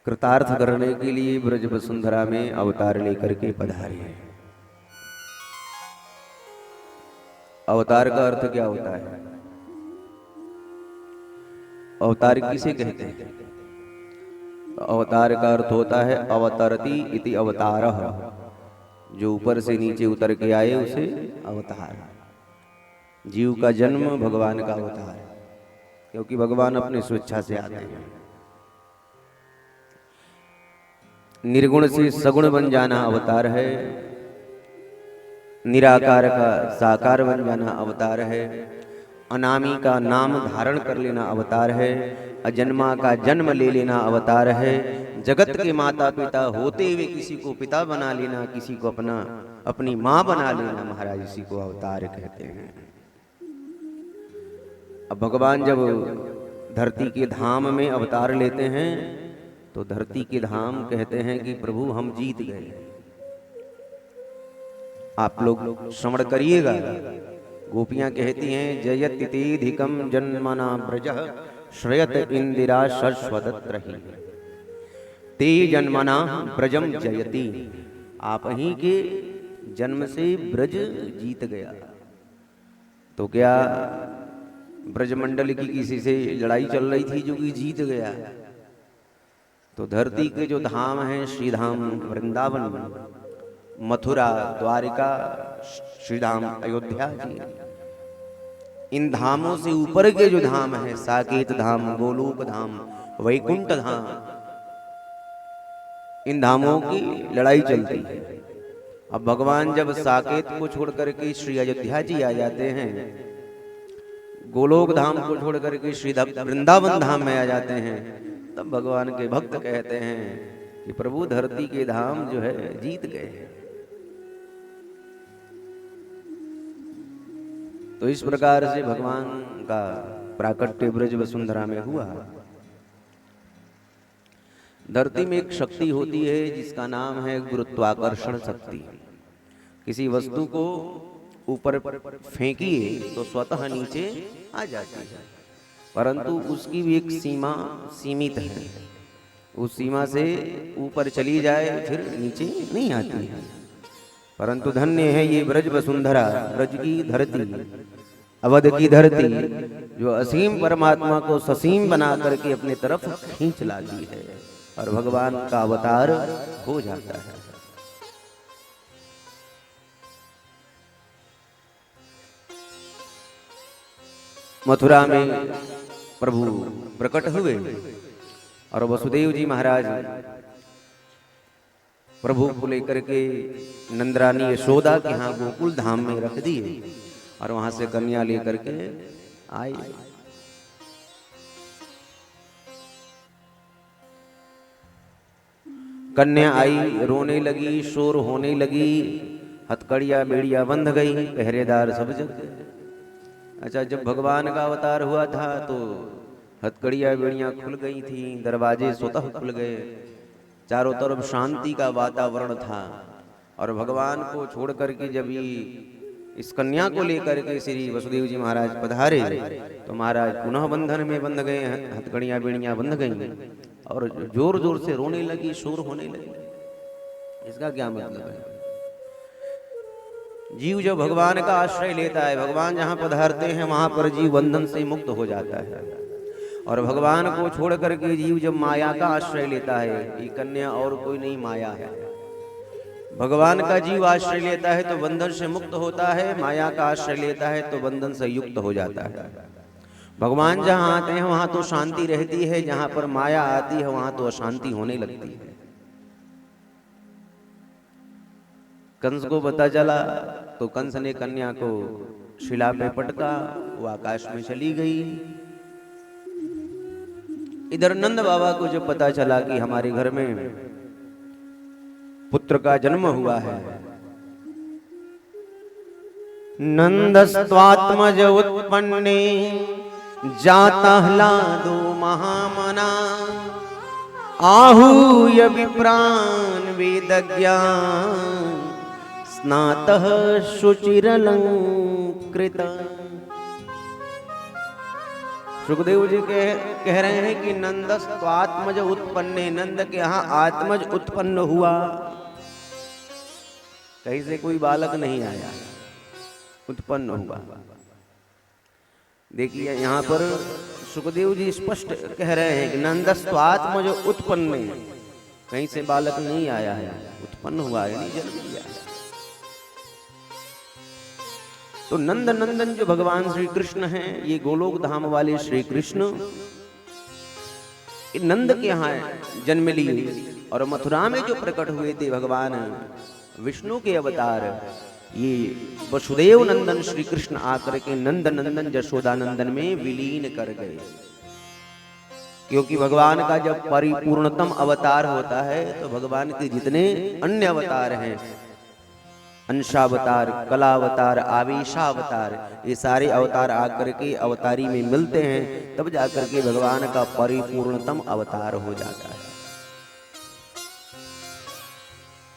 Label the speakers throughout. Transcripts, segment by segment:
Speaker 1: कृतार्थ करने के लिए ब्रज वसुंधरा में अवतार लेकर के पधारे हैं। अवतार का अर्थ क्या होता है? अवतार किसे कहते हैं? तो अवतार का अर्थ होता है अवतरति इति अवतारः, जो ऊपर से नीचे उतर के आए उसे अवतार। जीव का जन्म भगवान का अवतार, क्योंकि भगवान अपनी स्वेच्छा से आते हैं। निर्गुण से सगुण बन जाना अवतार है, निराकार का साकार बन जाना अवतार है, अनामी का नाम धारण कर लेना अवतार है, अजन्मा का जन्म ले लेना अवतार है, जगत के माता पिता होते हुए किसी को पिता बना लेना, किसी को अपनी माँ बना लेना, महाराज इसी को अवतार कहते हैं। अब भगवान जब धरती के धाम में अवतार लेते हैं तो धरती के धाम कहते हैं कि प्रभु हम जीत गए। आप लोग श्रवण करिएगा। गोपियां कहती हैं जयत्यधिकम जन्मना ब्रजः श्रयत इंदिरा शश्वदत्रहि ते जन्मना ब्रजम जयति। आप ही के जन्म से ब्रज जीत गया। तो क्या ब्रजमंडल की किसी से लड़ाई चल रही थी जो कि जीत गया? तो धरती के जो धाम हैं, श्रीधाम वृंदावन, मथुरा, द्वारिका, श्रीधाम अयोध्या जी, इन धामों से ऊपर के जो धाम हैं, साकेत धाम, गोलोक धाम, वैकुंठ धाम, इन धामों की लड़ाई चलती है। अब भगवान जब साकेत को छोड़ करके श्री अयोध्या जी आ जाते हैं, गोलोक धाम को छोड़ करके श्री वृंदावन धाम में आ जाते हैं, तब भगवान के भक्त कहते हैं कि प्रभु धरती के धाम जो है जीत गए। तो इस प्रकार से भगवान का प्राकट्य ब्रज वसुंधरा में हुआ। धरती में एक शक्ति होती है जिसका नाम है गुरुत्वाकर्षण शक्ति। किसी वस्तु को ऊपर फेंकिए तो स्वतः नीचे आ जाती है, परंतु उसकी भी एक सीमा सीमित है। उस सीमा से ऊपर चली जाए फिर नीचे नहीं आती है। परंतु धन्य है ये ब्रज वसुंधरा, ब्रज की धरती, अवध की धरती, जो असीम परमात्मा को ससीम बना करके अपने तरफ खींच लाती है और भगवान का अवतार हो जाता है। मथुरा में प्रभु प्रकट हुए और वसुदेव जी महाराज प्रभु को लेकर के नंदरानी यशोदा के यहाँ गोकुल धाम में रख दिए और वहां से कन्या लेकर के आए। कन्या आई, रोने लगी, शोर होने लगी, हथकड़िया बेड़िया बंध गई, पहरेदार सब जग गए। अच्छा, जब भगवान का अवतार हुआ था तो हथकड़ियाँ बेड़ियाँ खुल गई थी, दरवाजे स्वतः खुल गए, चारों तरफ शांति का वातावरण था। और भगवान को छोड़ करके जब ये इस कन्या को लेकर के श्री वसुदेव जी महाराज पधारे तो महाराज पुनः बंधन में बंध गए, हथकड़ियाँ बेड़ियाँ बंध गई और जोर जोर से रोने लगी, शोर होने लगी। इसका क्या मतलब है? जीव जब भगवान का आश्रय लेता है, भगवान जहाँ पधारते हैं वहां पर जीव बंधन से मुक्त हो जाता है। और भगवान को छोड़ करके जीव जब माया का आश्रय लेता है, ये कन्या और कोई नहीं माया है, भगवान का जीव आश्रय लेता है तो बंधन से मुक्त होता है, माया का आश्रय लेता है तो बंधन से युक्त हो जाता है। भगवान जहाँ आते हैं वहां तो शांति रहती है, जहां पर माया आती है वहां तो अशांति होने लगती है। कंस को पता चला तो कंस ने कन्या को शिला पे पटका, वो आकाश में चली गई। इधर नंद बाबा को जब पता चला कि हमारे घर में पुत्र का जन्म हुआ है, नंदस्त्वात्मज उत्पन्ने जाता ह्लादो महामना आहूय विप्रान वेदज्ञान स्नातः शुचिरलंकृत। सुखदेव जी कह रहे हैं कि नंदस्त्वात्मज उत्पन्ने, नंद के यहाँ आत्मज उत्पन्न हुआ, कहीं से कोई बालक नहीं आया, उत्पन्न हुआ। देखिए यहाँ पर सुखदेव जी स्पष्ट कह रहे हैं कि नंदस्त्वात्मज उत्पन्ने, कहीं से बालक नहीं आया है, उत्पन्न हुआ है, नहीं जन्म लिया है। तो नंद नंदन जो भगवान श्री कृष्ण हैं, ये गोलोक धाम वाले श्री कृष्ण नंद के यहाँ जन्म लिए और मथुरा में जो प्रकट हुए थे भगवान विष्णु के अवतार, ये वसुदेव नंदन श्री कृष्ण आकर के नंद नंदन जशोदा नंदन में विलीन कर गए। क्योंकि भगवान का जब परिपूर्णतम अवतार होता है तो भगवान के जितने अन्य अवतार हैं, अंशावतार, कलावतार, आवेशावतार, ये सारे अवतार आकर के अवतारी में मिलते हैं, तब जाकर के भगवान का परिपूर्णतम अवतार हो जाता है।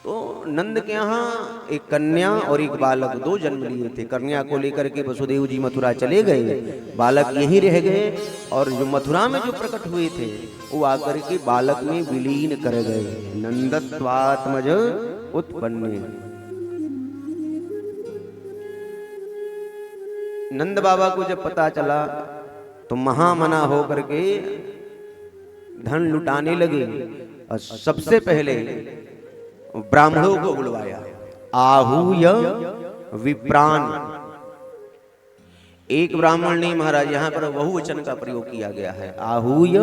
Speaker 1: तो नंद के यहाँ एक कन्या और एक बालक दो जन्म लिए थे। कन्या को लेकर के वसुदेव जी मथुरा चले गए, बालक यहीं रह गए, और जो मथुरा में जो प्रकट हुए थे वो आकर के बालक में विलीन कर गए। नंदत्वात्मज उत्पन्ने। नंद बाबा को जब पता चला तो महामना होकर के धन लुटाने लगे और सबसे पहले ब्राह्मणों को बुलवाया, आहूय विप्रान। एक ब्राह्मण नहीं महाराज, यहां पर बहुवचन का प्रयोग किया गया है, आहूय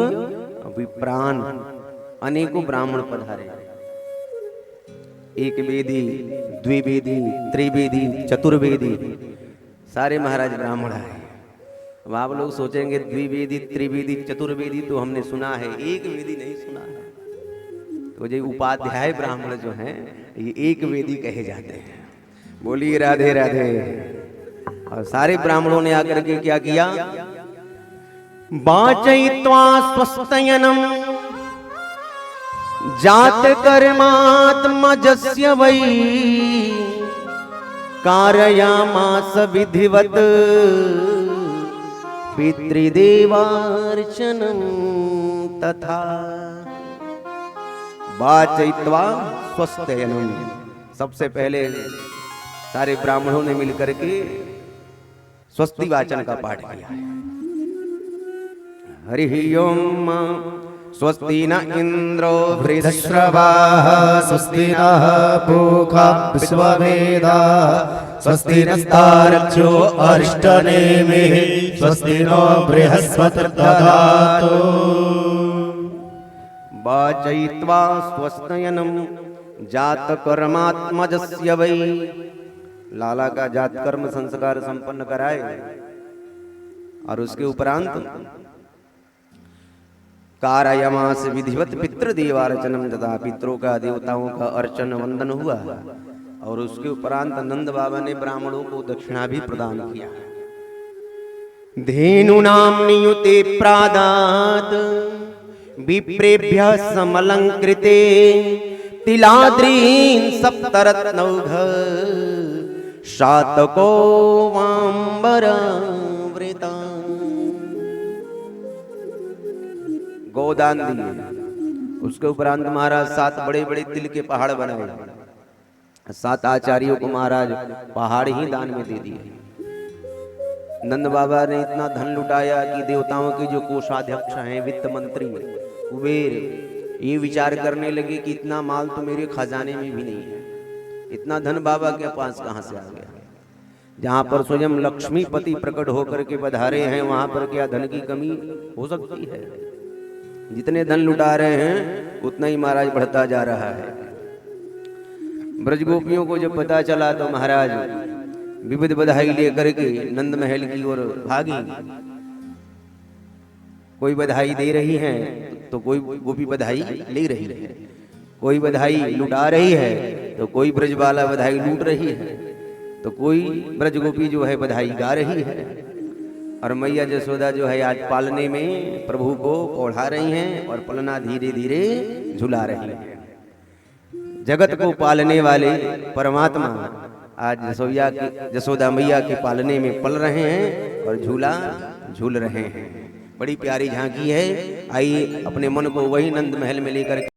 Speaker 1: विप्रान। अनेकों ब्राह्मण पधारे, एक वेदी, द्विवेदी, त्रिवेदी, चतुर्वेदी, सारे महाराज ब्राह्मण आए। अब आप लोग सोचेंगे द्विवेदी, त्रिवेदी, चतुर्वेदी तो हमने सुना है, एक वेदी नहीं सुना है। तो ये उपाध्याय ब्राह्मण जो हैं ये एक वेदी कहे जाते हैं। बोलिए राधे राधे। और सारे ब्राह्मणों ने आकर के क्या किया, वाचयित्वा स्वस्तयनम जात कर्मात्मजस्य वै कारयामास विधिवत पितृदेवार्चनम तथा। वाचयित्वा स्वस्तयनम, सबसे पहले सारे ब्राह्मणों ने मिलकर के स्वस्ति वाचन का पाठ किया है। हरि ओम स्वस्ति न इंद्रो वृद्धश्रवाः स्वस्ति नः पूषा विश्ववेदाः स्वस्ति नस्तार्क्ष्यो अरिष्टनेमिः स्वस्ति नो बृहस्पतिर्दधातु। वाचयित्वा स्वस्तयनम जात कर्मात्मजस्य वै। लाला का जात कर्म संस्कार संपन्न कराए और उसके उपरांत कारयामास विधिवत पितृदेवार्चनम तथा, पितरों का देवताओं का अर्चन वंदन हुआ। और उसके उपरांत नंद बाबा ने ब्राह्मणों को दक्षिणा भी प्रदान किया। धेनुनाम नियुते प्रादात विप्रेभ्यः समलंकृते तिलाद्रीन् सप्तरत्नौघ शातको वांबरावृता। गोदान दिए। उसके उपरांत महाराज 7 बड़े बड़े तिल के पहाड़ बनाए। 7 आचार्यों को महाराज पहाड़ ही दान में दे दिए। नंद बाबा ने इतना धन लुटाया कि देवताओं के जो कोषाध्यक्ष हैं, वित्त मंत्री कुबेर, ये विचार करने लगे कि इतना माल तो मेरे खजाने में भी नहीं है, इतना धन बाबा के पास कहां से आ गया। जहां पर स्वयं लक्ष्मीपति प्रकट होकर के पधारे हैं, वहां पर क्या धन की कमी हो सकती है। जितने धन लुटा रहे हैं उतना ही महाराज बढ़ता जा रहा है। ब्रजगोपियों को जब पता चला तो महाराज विविध बधाई लेकर के नंद महल की ओर भागी। कोई बधाई दे रही है तो कोई गोपी बधाई ले रही है, कोई बधाई लुटा रही है तो कोई ब्रजबाला बधाई लूट रही है, तो कोई ब्रजगोपी जो है बधाई गा रही है। और मैया जसोदा जो है आज पालने में प्रभु को ओढ़ा रही हैं और पलना धीरे धीरे झुला रही है। जगत को पालने वाले परमात्मा आज जसोदा मैया के पालने में पल रहे हैं और झूला झूल रहे हैं। बड़ी प्यारी झांकी है। आइए अपने मन को वही नंद महल में लेकर